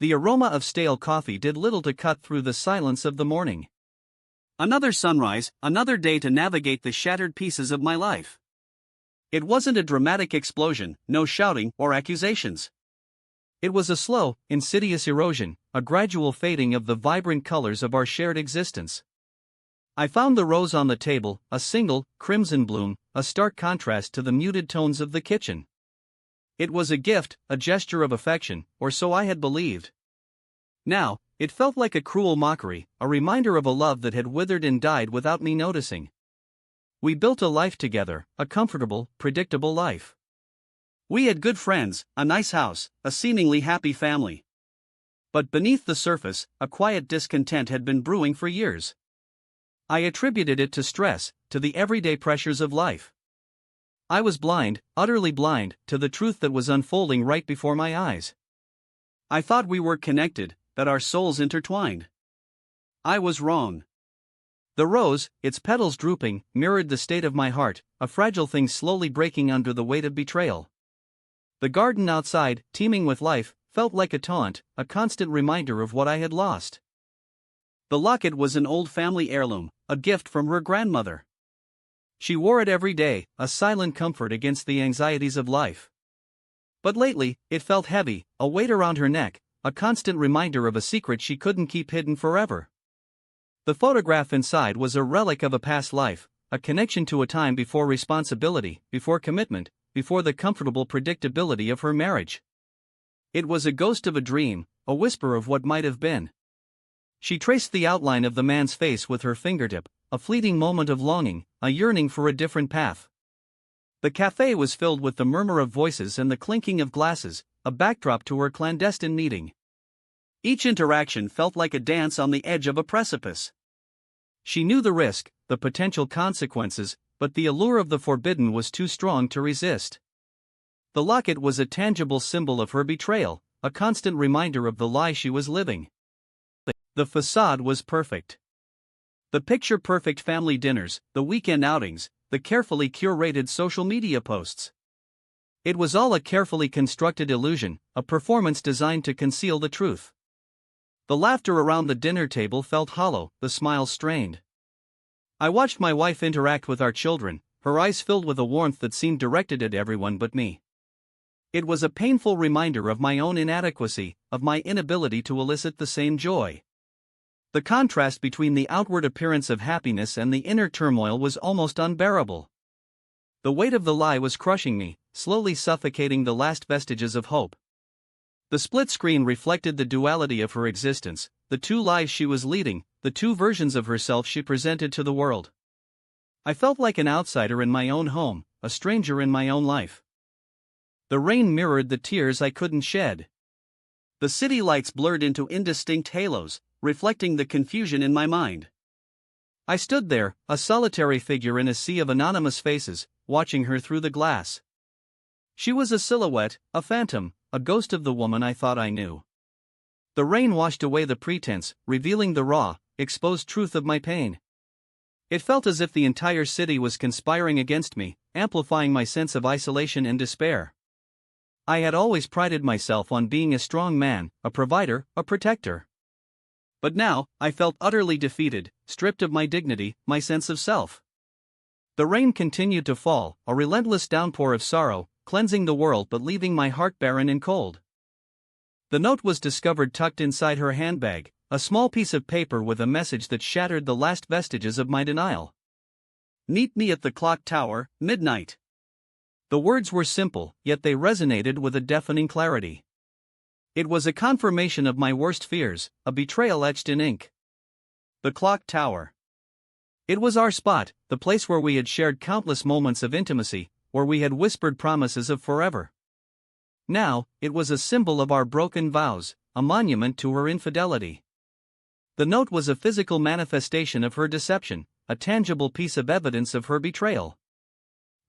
the aroma of stale coffee did little to cut through the silence of the morning. Another sunrise, another day to navigate the shattered pieces of my life. It wasn't a dramatic explosion, no shouting or accusations. It was a slow, insidious erosion, a gradual fading of the vibrant colors of our shared existence. I found the rose on the table, a single, crimson bloom, a stark contrast to the muted tones of the kitchen. It was a gift, a gesture of affection, or so I had believed. Now, it felt like a cruel mockery, a reminder of a love that had withered and died without me noticing. We built a life together, a comfortable, predictable life. We had good friends, a nice house, a seemingly happy family. But beneath the surface, a quiet discontent had been brewing for years. I attributed it to stress, to the everyday pressures of life. I was blind, utterly blind, to the truth that was unfolding right before my eyes. I thought we were connected, that our souls intertwined. I was wrong. The rose, its petals drooping, mirrored the state of my heart, a fragile thing slowly breaking under the weight of betrayal. The garden outside, teeming with life, felt like a taunt, a constant reminder of what I had lost. The locket was an old family heirloom, a gift from her grandmother. She wore it every day, a silent comfort against the anxieties of life. But lately, it felt heavy, a weight around her neck, a constant reminder of a secret she couldn't keep hidden forever. The photograph inside was a relic of a past life, a connection to a time before responsibility, before commitment, before the comfortable predictability of her marriage. It was a ghost of a dream, a whisper of what might have been. She traced the outline of the man's face with her fingertip, a fleeting moment of longing, a yearning for a different path. The cafe was filled with the murmur of voices and the clinking of glasses, a backdrop to her clandestine meeting. Each interaction felt like a dance on the edge of a precipice. She knew the risk, the potential consequences, but the allure of the forbidden was too strong to resist. The locket was a tangible symbol of her betrayal, a constant reminder of the lie she was living. The facade was perfect. The picture-perfect family dinners, the weekend outings, the carefully curated social media posts. It was all a carefully constructed illusion, a performance designed to conceal the truth. The laughter around the dinner table felt hollow, the smiles strained. I watched my wife interact with our children, her eyes filled with a warmth that seemed directed at everyone but me. It was a painful reminder of my own inadequacy, of my inability to elicit the same joy. The contrast between the outward appearance of happiness and the inner turmoil was almost unbearable. The weight of the lie was crushing me, slowly suffocating the last vestiges of hope. The split screen reflected the duality of her existence, the two lives she was leading, the two versions of herself she presented to the world. I felt like an outsider in my own home, a stranger in my own life. The rain mirrored the tears I couldn't shed. The city lights blurred into indistinct halos, reflecting the confusion in my mind. I stood there, a solitary figure in a sea of anonymous faces, watching her through the glass. She was a silhouette, a phantom, a ghost of the woman I thought I knew. The rain washed away the pretense, revealing the raw, exposed truth of my pain. It felt as if the entire city was conspiring against me, amplifying my sense of isolation and despair. I had always prided myself on being a strong man, a provider, a protector. But now, I felt utterly defeated, stripped of my dignity, my sense of self. The rain continued to fall, a relentless downpour of sorrow, cleansing the world but leaving my heart barren and cold. The note was discovered tucked inside her handbag, a small piece of paper with a message that shattered the last vestiges of my denial. "Meet me at the clock tower, midnight." The words were simple, yet they resonated with a deafening clarity. It was a confirmation of my worst fears, a betrayal etched in ink. The clock tower. It was our spot, the place where we had shared countless moments of intimacy, where we had whispered promises of forever. Now, it was a symbol of our broken vows, a monument to her infidelity. The note was a physical manifestation of her deception, a tangible piece of evidence of her betrayal.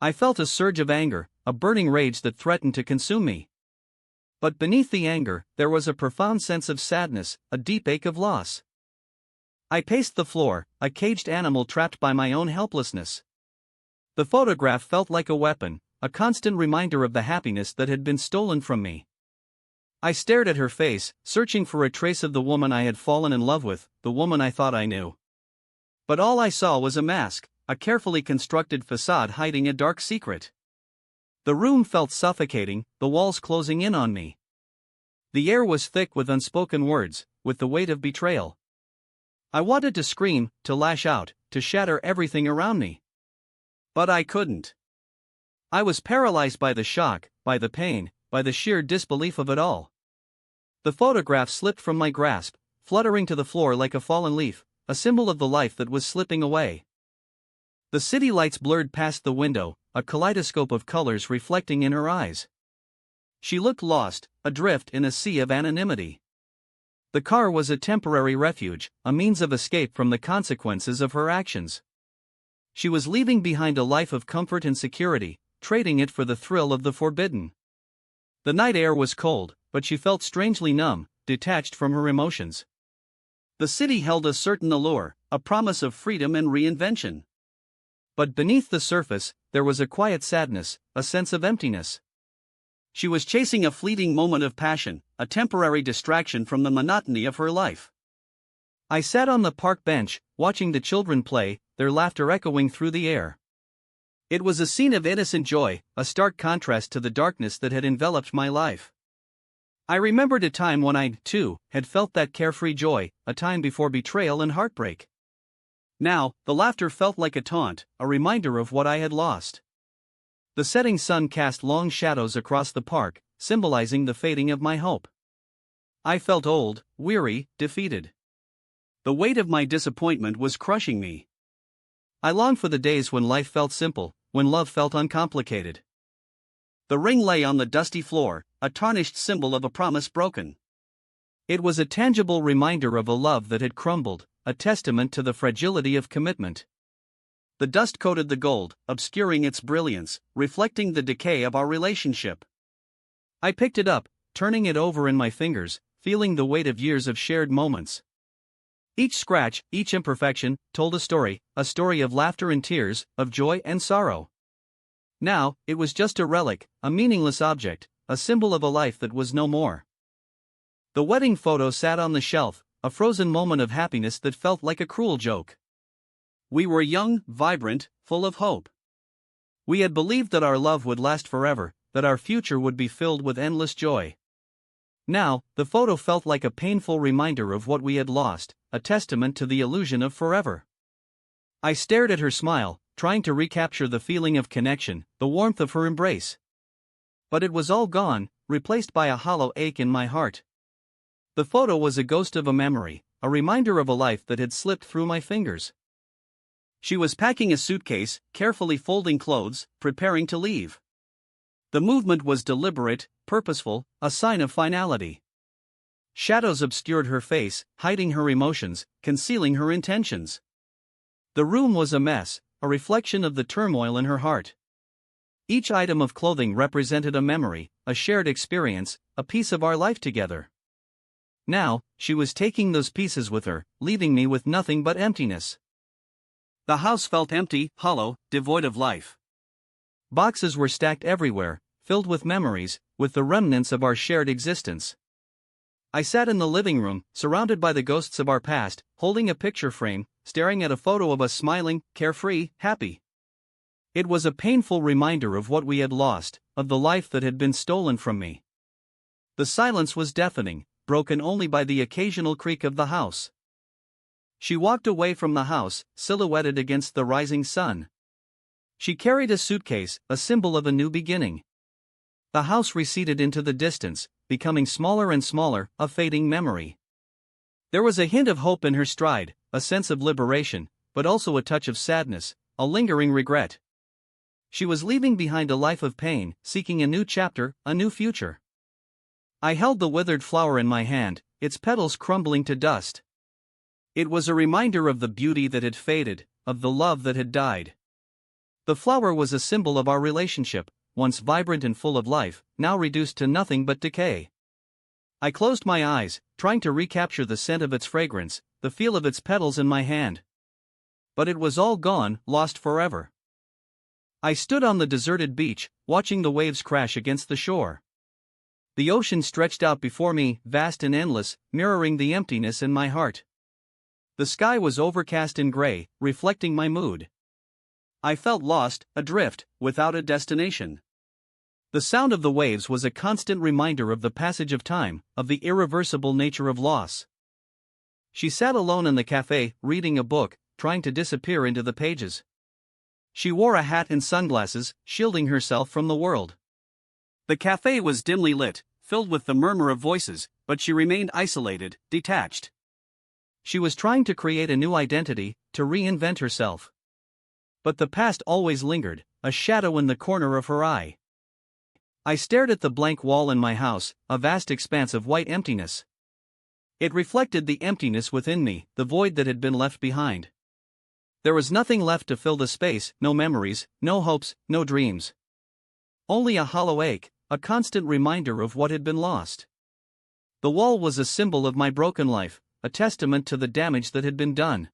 I felt a surge of anger, a burning rage that threatened to consume me. But beneath the anger, there was a profound sense of sadness, a deep ache of loss. I paced the floor, a caged animal trapped by my own helplessness. The photograph felt like a weapon, a constant reminder of the happiness that had been stolen from me. I stared at her face, searching for a trace of the woman I had fallen in love with, the woman I thought I knew. But all I saw was a mask, a carefully constructed facade hiding a dark secret. The room felt suffocating, the walls closing in on me. The air was thick with unspoken words, with the weight of betrayal. I wanted to scream, to lash out, to shatter everything around me. But I couldn't. I was paralyzed by the shock, by the pain, by the sheer disbelief of it all. The photograph slipped from my grasp, fluttering to the floor like a fallen leaf, a symbol of the life that was slipping away. The city lights blurred past the window, a kaleidoscope of colors reflecting in her eyes. She looked lost, adrift in a sea of anonymity. The car was a temporary refuge, a means of escape from the consequences of her actions. She was leaving behind a life of comfort and security, trading it for the thrill of the forbidden. The night air was cold, but she felt strangely numb, detached from her emotions. The city held a certain allure, a promise of freedom and reinvention. But beneath the surface, there was a quiet sadness, a sense of emptiness. She was chasing a fleeting moment of passion, a temporary distraction from the monotony of her life. I sat on the park bench, watching the children play, their laughter echoing through the air. It was a scene of innocent joy, a stark contrast to the darkness that had enveloped my life. I remembered a time when I, too, had felt that carefree joy, a time before betrayal and heartbreak. Now, the laughter felt like a taunt, a reminder of what I had lost. The setting sun cast long shadows across the park, symbolizing the fading of my hope. I felt old, weary, defeated. The weight of my disappointment was crushing me. I longed for the days when life felt simple, when love felt uncomplicated. The ring lay on the dusty floor, a tarnished symbol of a promise broken. It was a tangible reminder of a love that had crumbled, a testament to the fragility of commitment. The dust coated the gold, obscuring its brilliance, reflecting the decay of our relationship. I picked it up, turning it over in my fingers, feeling the weight of years of shared moments. Each scratch, each imperfection, told a story of laughter and tears, of joy and sorrow. Now, it was just a relic, a meaningless object, a symbol of a life that was no more. The wedding photo sat on the shelf, a frozen moment of happiness that felt like a cruel joke. We were young, vibrant, full of hope. We had believed that our love would last forever, that our future would be filled with endless joy. Now, the photo felt like a painful reminder of what we had lost, a testament to the illusion of forever. I stared at her smile, trying to recapture the feeling of connection, the warmth of her embrace. But it was all gone, replaced by a hollow ache in my heart. The photo was a ghost of a memory, a reminder of a life that had slipped through my fingers. She was packing a suitcase, carefully folding clothes, preparing to leave. The movement was deliberate, purposeful, a sign of finality. Shadows obscured her face, hiding her emotions, concealing her intentions. The room was a mess, a reflection of the turmoil in her heart. Each item of clothing represented a memory, a shared experience, a piece of our life together. Now, she was taking those pieces with her, leaving me with nothing but emptiness. The house felt empty, hollow, devoid of life. Boxes were stacked everywhere, filled with memories, with the remnants of our shared existence. I sat in the living room, surrounded by the ghosts of our past, holding a picture frame, staring at a photo of us smiling, carefree, happy. It was a painful reminder of what we had lost, of the life that had been stolen from me. The silence was deafening, broken only by the occasional creak of the house. She walked away from the house, silhouetted against the rising sun. She carried a suitcase, a symbol of a new beginning. The house receded into the distance, becoming smaller and smaller, a fading memory. There was a hint of hope in her stride, a sense of liberation, but also a touch of sadness, a lingering regret. She was leaving behind a life of pain, seeking a new chapter, a new future. I held the withered flower in my hand, its petals crumbling to dust. It was a reminder of the beauty that had faded, of the love that had died. The flower was a symbol of our relationship, once vibrant and full of life, now reduced to nothing but decay. I closed my eyes, trying to recapture the scent of its fragrance, the feel of its petals in my hand. But it was all gone, lost forever. I stood on the deserted beach, watching the waves crash against the shore. The ocean stretched out before me, vast and endless, mirroring the emptiness in my heart. The sky was overcast and gray, reflecting my mood. I felt lost, adrift, without a destination. The sound of the waves was a constant reminder of the passage of time, of the irreversible nature of loss. She sat alone in the cafe, reading a book, trying to disappear into the pages. She wore a hat and sunglasses, shielding herself from the world. The cafe was dimly lit, filled with the murmur of voices, but she remained isolated, detached. She was trying to create a new identity, to reinvent herself. But the past always lingered, a shadow in the corner of her eye. I stared at the blank wall in my house, a vast expanse of white emptiness. It reflected the emptiness within me, the void that had been left behind. There was nothing left to fill the space, no memories, no hopes, no dreams. Only a hollow ache, a constant reminder of what had been lost. The wall was a symbol of my broken life, a testament to the damage that had been done.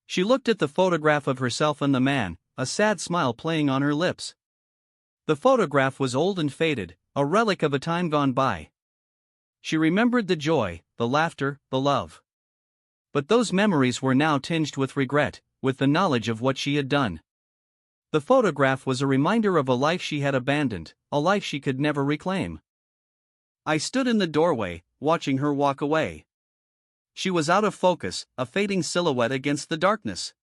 She looked at the photograph of herself and the man, a sad smile playing on her lips. The photograph was old and faded, a relic of a time gone by. She remembered the joy, the laughter, the love. But those memories were now tinged with regret, with the knowledge of what she had done. The photograph was a reminder of a life she had abandoned, a life she could never reclaim. I stood in the doorway, watching her walk away. She was out of focus, a fading silhouette against the darkness.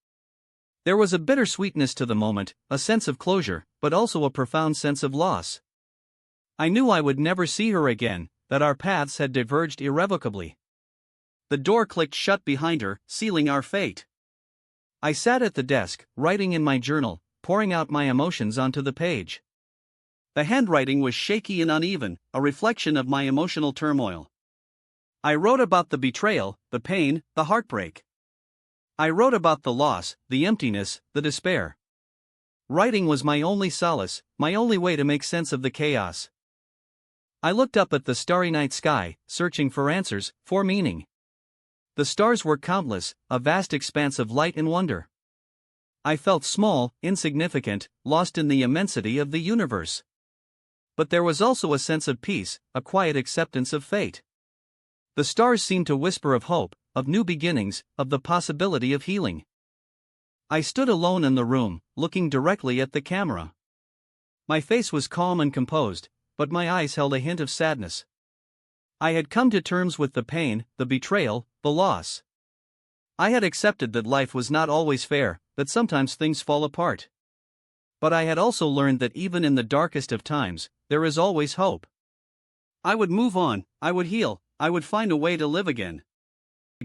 There was a bittersweetness to the moment, a sense of closure, but also a profound sense of loss. I knew I would never see her again, that our paths had diverged irrevocably. The door clicked shut behind her, sealing our fate. I sat at the desk, writing in my journal, pouring out my emotions onto the page. The handwriting was shaky and uneven, a reflection of my emotional turmoil. I wrote about the betrayal, the pain, the heartbreak. I wrote about the loss, the emptiness, the despair. Writing was my only solace, my only way to make sense of the chaos. I looked up at the starry night sky, searching for answers, for meaning. The stars were countless, a vast expanse of light and wonder. I felt small, insignificant, lost in the immensity of the universe. But there was also a sense of peace, a quiet acceptance of fate. The stars seemed to whisper of hope, of new beginnings, of the possibility of healing. I stood alone in the room, looking directly at the camera. My face was calm and composed, but my eyes held a hint of sadness. I had come to terms with the pain, the betrayal, the loss. I had accepted that life was not always fair, that sometimes things fall apart. But I had also learned that even in the darkest of times, there is always hope. I would move on, I would heal, I would find a way to live again.